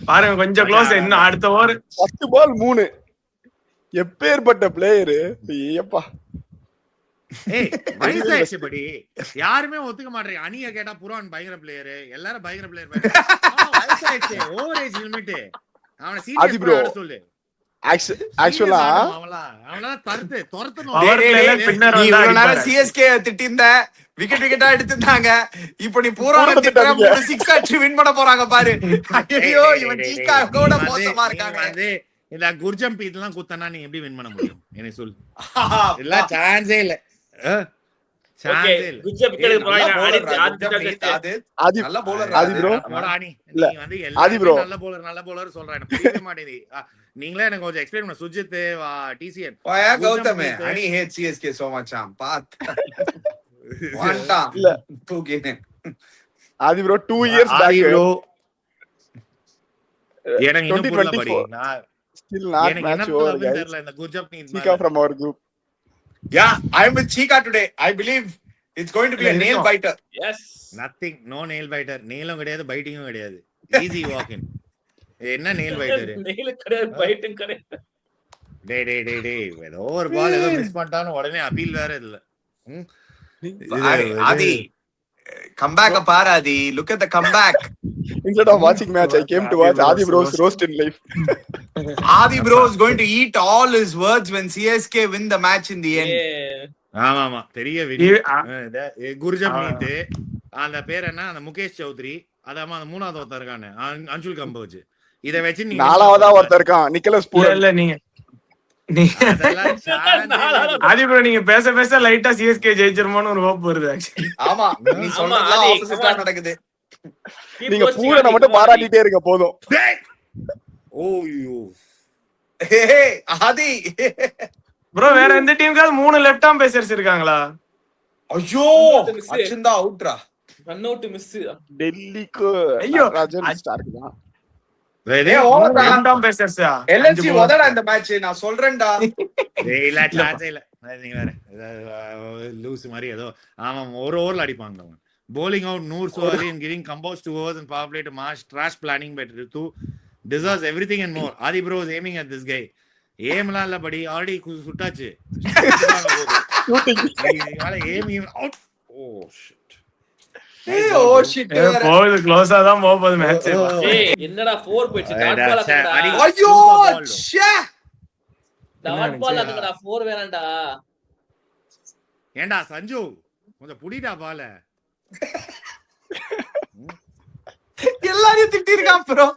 பாருங்க கொஞ்சம் க்ளோஸ். இன்னும் அடுத்த ஓவர் 10 பால் 3. எப்பேற்பட்ட பிளேயரு ஐயப்பா. ஏய் வயசாயிடுச்சு படி. யாருமே ஒத்துக்க மாட்டேங்க. அணிய கேட்டா புரான் பயங்கர பிளேயர், எல்லாரும் பயங்கர பிளேயர். வயசாயிடுச்சு, ஓவர் ஏஜ் லிமிட். அவனை சீரியஸ் ப்ரோ சொல்லு. ஆக்சுவலா அவனால தரத்து துரத்தணும். பவர் பிளேல பின்னர் நீ வந்தா இவ்வளவு நேரம் அடிப்பாரு. சிஎஸ்கே திட்டிருந்த, விக்கெட் விக்கெட்டா எடுத்துட்டாங்க. இப்போ நீ பூரா திட்டுற, 3 6 அடிச்சு வின் பண்ண போறாங்க பாரு. ஐயோ இவன் ஜீகா கூட மோசமா இருக்காங்க. வந்து இந்த குர்ஜம்பி இதெல்லாம் குத்தனா நீ எப்படி வின் பண்ண முடியும் எனக்கு சொல்லு. இல்ல சான்ஸே இல்ல. சான்ஸே இல்ல. நல்ல பவுலர் ஆதி ப்ரோ. நீ வந்து எல்லாரும் நல்ல பவுலர் சொல்றேன். எனக்கு புரியவே மாட்டேங்குது. நீங்களே எனக்கு கொஞ்சம் எக்ஸ்பிளைன் பண்ணு. சுஜித், டிசிஎன், கௌதம் அணி ஹேட் சிஎஸ்கே சோ மச். பாத் வாண்டா இல்ல தூக்கினே ஆதி ப்ரோ 2 இயர்ஸ் பேக் ப்ரோ. எனக்கு இன்னும் புரியல படி. நான் still not எனக்கு match என்ன over சொல்றதுன்னு guys. தெரியல இந்த குர்ஜப் நீ. Chika from our group. Yeah, I am with Chika today. I believe it's going to be a nail biter. Yes. Nothing, no nail biter. nail கிடையாது, பைட்டிங்கும் கிடையாது. easy walk in. என்ன nail biter? nail கிடையாது, biting கிடையாது. டேய் ஏதோ ஒரு பால் ஏதோ miss பண்ணிட்டானு உடனே அப்பீல் வேற இல்ல. Adi, comeback பாரு Adi. Look at the comeback. Instead of watching match, I came to watch Adi Bro's roast in life. Adi bro is going to eat all his words when CSK win the match in the end. ஆமா பெரிய video. குர்ஜப் நீத்து அந்த பேர் என்ன, அந்த முகேஷ் சௌத்ரி, அதாம அந்த மூணாவது ஒருத்தர் இருக்கானே அன்சுல் கம்போஜ். இத வச்சு நீ நாலாவதா ஒருத்தர் இருக்கான் நிக்கலஸ் பூரன். இல்ல நீங்க ஆதி ப்ரோ நீங்க பேச லைட்டா சிஎஸ்கே ஜெயிச்சிருமோன்னு ஒரு ஹோப் வருது. ஆமா நீ சொல்றதெல்லாம் ஆப்போசிட்டா நடக்குது. நீங்க பூரனை மட்டும் பாராட்டிட்டே இருக்க போதும். ஓய்யோ ஆதி ப்ரோ வேற எந்த டீமுக்காவது 3 லெஃப்ட் ஆர்ம் பேசர்ஸ் இருக்காங்களா? ஐயோ அச்சிந்தா அவுட்ரா. Run out miss. டெல்லிக்கு ஐயோ ராஜன் ஸ்டார்க் தான். லெஃப்ட் ஆர்ம் பேசர்ஸா? எல்என்சி வதடா இந்த மேட்ச் நான் சொல்றேன்டா. டேய் இல்ல சான்ஸ் இல்ல. நீங்க வேற லூஸ் மாதிரி ஏதோ. ஆமா ஒரு ஓவர்ல அடிப்பாங்க அவங்க. bowling out Noor Sohali and giving composed 2 overs and power play to Marsh. Trash planning by Ritu. Deserves everything and more. Adi bro is aiming at this guy. ஏம்லாம் இல்ல படி, already சுட்டாச்சு. aim out. Oh shit. போகுது க்ளோஸா தான் போகுது match. ஏய் என்னடா 4 போயிடுச்சு. Dot ball ஆக்குடா. ஐயோ ச்சே. டாட் பால் ஆக்குடா, 4 வேணாம்டா. ஏண்டா சஞ்சு கொஞ்சம் புடிடா பால. எல்லாரையும் திட்டி இருக்கான் ப்ரோ.